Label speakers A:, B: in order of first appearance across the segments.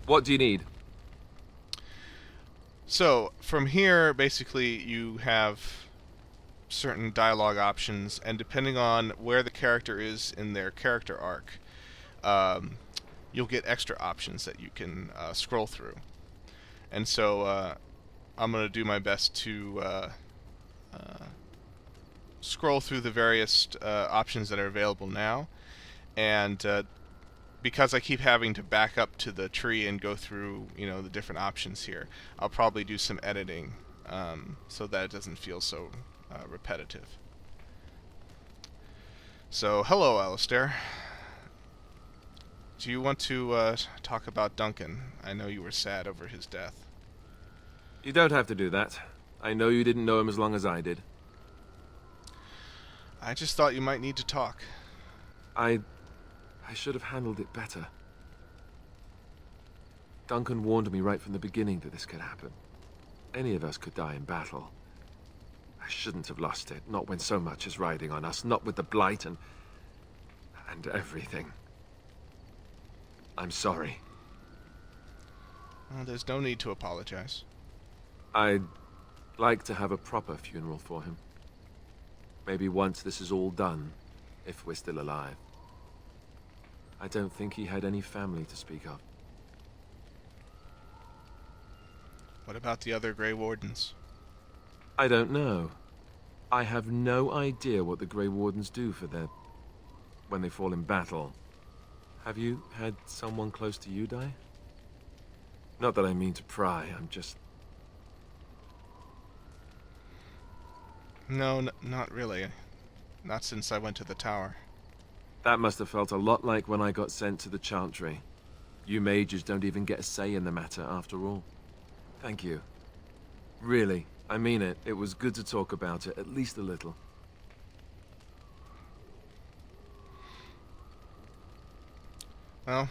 A: What do you need?
B: So, from here, basically, you have certain dialogue options, and depending on where the character is in their character arc, um, you'll get extra options that you can scroll through. And so, I'm going to do my best to uh, scroll through the various options that are available now, and because I keep having to back up to the tree and go through, the different options here, I'll probably do some editing so that it doesn't feel so repetitive. So, hello, Alistair. Do you want to talk about Duncan? I know you were sad over his death.
A: You don't have to do that. I know you didn't know him as long as I did.
B: I just thought you might need to talk.
A: I should have handled it better. Duncan warned me right from the beginning that this could happen. Any of us could die in battle. I shouldn't have lost it, not when so much is riding on us, not with the Blight and everything. I'm sorry.
B: Well, there's no need to apologize.
A: I'd like to have a proper funeral for him. Maybe once this is all done, if we're still alive. I don't think he had any family to speak of.
B: What about the other Grey Wardens?
A: I don't know. I have no idea what the Grey Wardens do for when they fall in battle. Have you had someone close to you die? Not that I mean to pry, I'm just...
B: No, not really. Not since I went to the tower.
A: That must have felt a lot like when I got sent to the Chantry. You mages don't even get a say in the matter, after all. Thank you. Really, I mean it. It was good to talk about it, at least a little.
B: Well,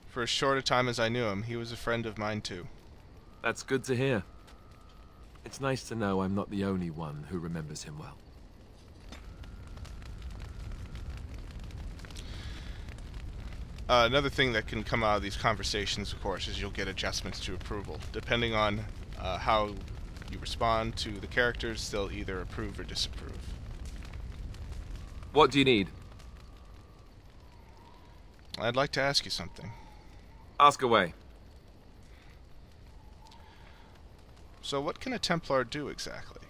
B: for as short a time as I knew him, he was a friend of mine too.
A: That's good to hear. It's nice to know I'm not the only one who remembers him well.
B: Another thing that can come out of these conversations, of course, is you'll get adjustments to approval. Depending on how you respond to the characters, they'll either approve or disapprove.
A: What do you need?
B: I'd like to ask you something.
A: Ask away.
B: So what can a Templar do exactly?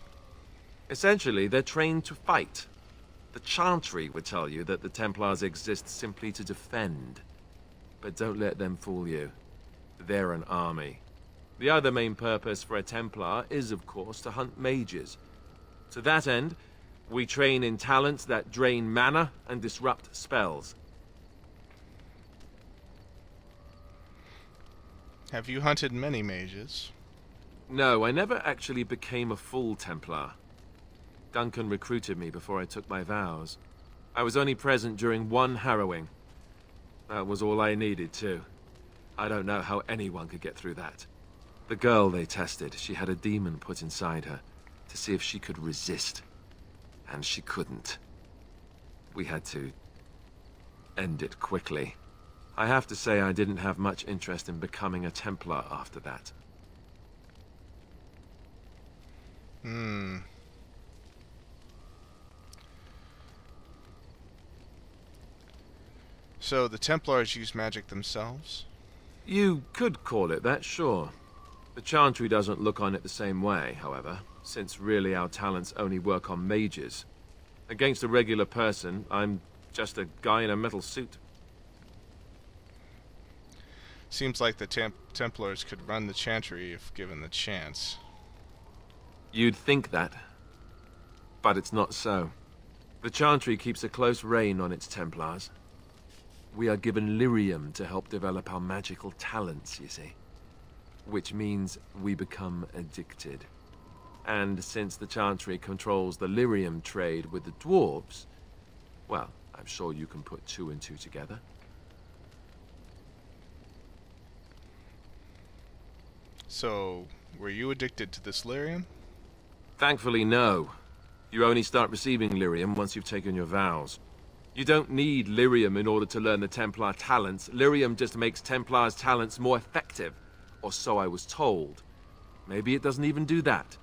A: Essentially, they're trained to fight. The Chantry would tell you that the Templars exist simply to defend. But don't let them fool you. They're an army. The other main purpose for a Templar is, of course, to hunt mages. To that end, we train in talents that drain mana and disrupt spells.
B: Have you hunted many mages?
A: No, I never actually became a full Templar. Duncan recruited me before I took my vows. I was only present during one harrowing. That was all I needed, too. I don't know how anyone could get through that. The girl they tested, she had a demon put inside her to see if she could resist. And she couldn't. We had to end it quickly. I have to say I didn't have much interest in becoming a Templar after that.
B: So the Templars use magic themselves?
A: You could call it that, sure. The Chantry doesn't look on it the same way, however, since really our talents only work on mages. Against a regular person, I'm just a guy in a metal suit.
B: Seems like the Templars could run the Chantry if given the chance.
A: You'd think that, but it's not so. The Chantry keeps a close rein on its Templars. We are given lyrium to help develop our magical talents, you see. Which means we become addicted. And since the Chantry controls the lyrium trade with the dwarves, well, I'm sure you can put two and two together.
B: So, were you addicted to this lyrium?
A: Thankfully, no. You only start receiving lyrium once you've taken your vows. You don't need lyrium in order to learn the Templar talents. Lyrium just makes Templar's talents more effective. Or so I was told. Maybe it doesn't even do that.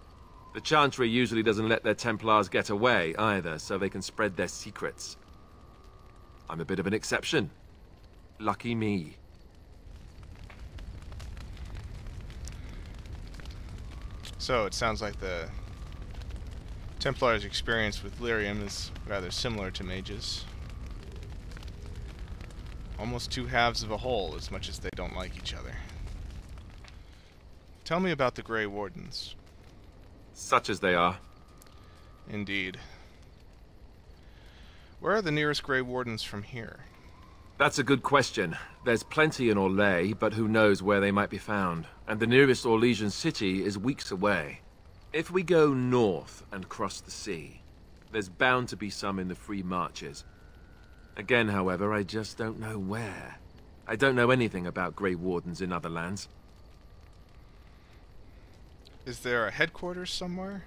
A: The Chantry usually doesn't let their Templars get away either, so they can spread their secrets. I'm a bit of an exception. Lucky me.
B: So it sounds like the Templar's experience with lyrium is rather similar to mages. Almost two halves of a whole, as much as they don't like each other. Tell me about the Grey Wardens.
A: Such as they are.
B: Indeed. Where are the nearest Grey Wardens from here?
A: That's a good question. There's plenty in Orlais, but who knows where they might be found. And the nearest Orlesian city is weeks away. If we go north and cross the sea, there's bound to be some in the Free Marches. Again, however, I just don't know where. I don't know anything about Grey Wardens in other lands.
B: Is there a headquarters somewhere?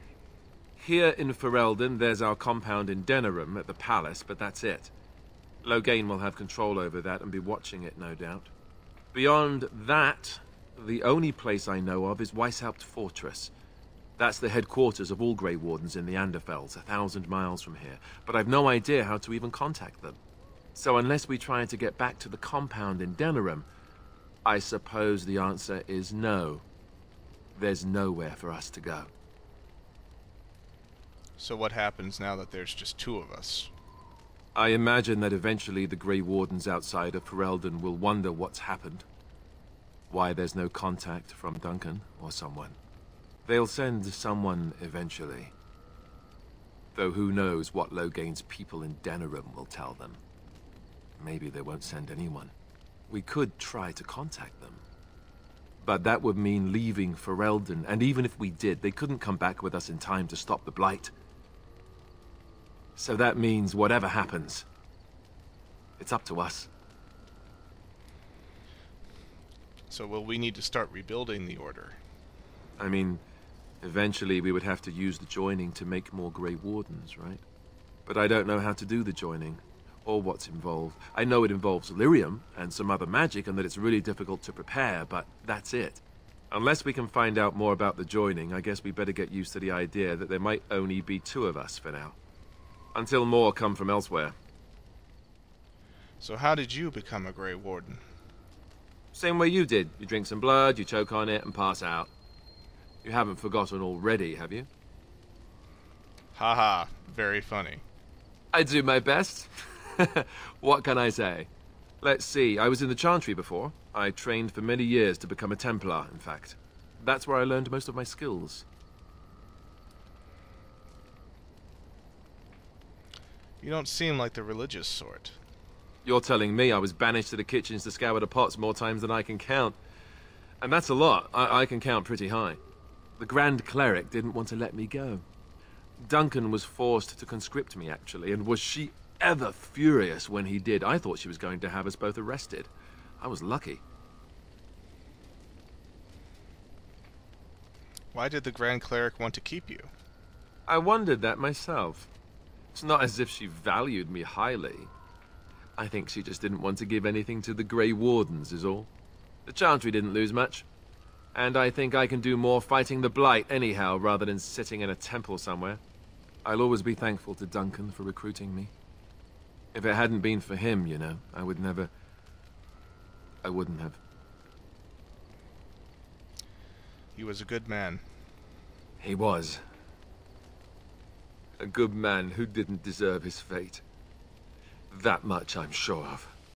A: Here in Ferelden, there's our compound in Denerim at the palace, but that's it. Loghain will have control over that and be watching it, no doubt. Beyond that, the only place I know of is Weishaupt Fortress. That's the headquarters of all Grey Wardens in the Anderfells, 1,000 miles from here. But I've no idea how to even contact them. So unless we try to get back to the compound in Denerim, I suppose the answer is no. There's nowhere for us to go.
B: So what happens now that there's just two of us?
A: I imagine that eventually the Grey Wardens outside of Ferelden will wonder what's happened. Why there's no contact from Duncan or someone. They'll send someone eventually. Though who knows what Loghain's people in Denerim will tell them. Maybe they won't send anyone. We could try to contact them. But that would mean leaving Ferelden, and even if we did, they couldn't come back with us in time to stop the Blight. So that means whatever happens, it's up to us.
B: So will we need to start rebuilding the Order?
A: I mean, eventually we would have to use the joining to make more Grey Wardens, right? But I don't know how to do the joining, or what's involved. I know it involves lyrium and some other magic, and that it's really difficult to prepare, but that's it. Unless we can find out more about the joining, I guess we better get used to the idea that there might only be two of us for now. Until more come from elsewhere.
B: So how did you become a Grey Warden?
A: Same way you did. You drink some blood, you choke on it, and pass out. You haven't forgotten already, have you?
B: Haha, very funny.
A: I do my best. What can I say? Let's see, I was in the Chantry before. I trained for many years to become a Templar, in fact. That's where I learned most of my skills.
B: You don't seem like the religious sort.
A: You're telling me I was banished to the kitchens to scour the pots more times than I can count. And that's a lot. I can count pretty high. The Grand Cleric didn't want to let me go. Duncan was forced to conscript me, actually, and was she ever furious when he did. I thought she was going to have us both arrested. I was lucky.
B: Why did the Grand Cleric want to keep you?
A: I wondered that myself. It's not as if she valued me highly. I think she just didn't want to give anything to the Grey Wardens, is all. The Chantry didn't lose much. And I think I can do more fighting the Blight anyhow, rather than sitting in a temple somewhere. I'll always be thankful to Duncan for recruiting me. If it hadn't been for him, you know, I wouldn't have.
B: He was a good man.
A: He was. A good man who didn't deserve his fate. That much I'm sure of.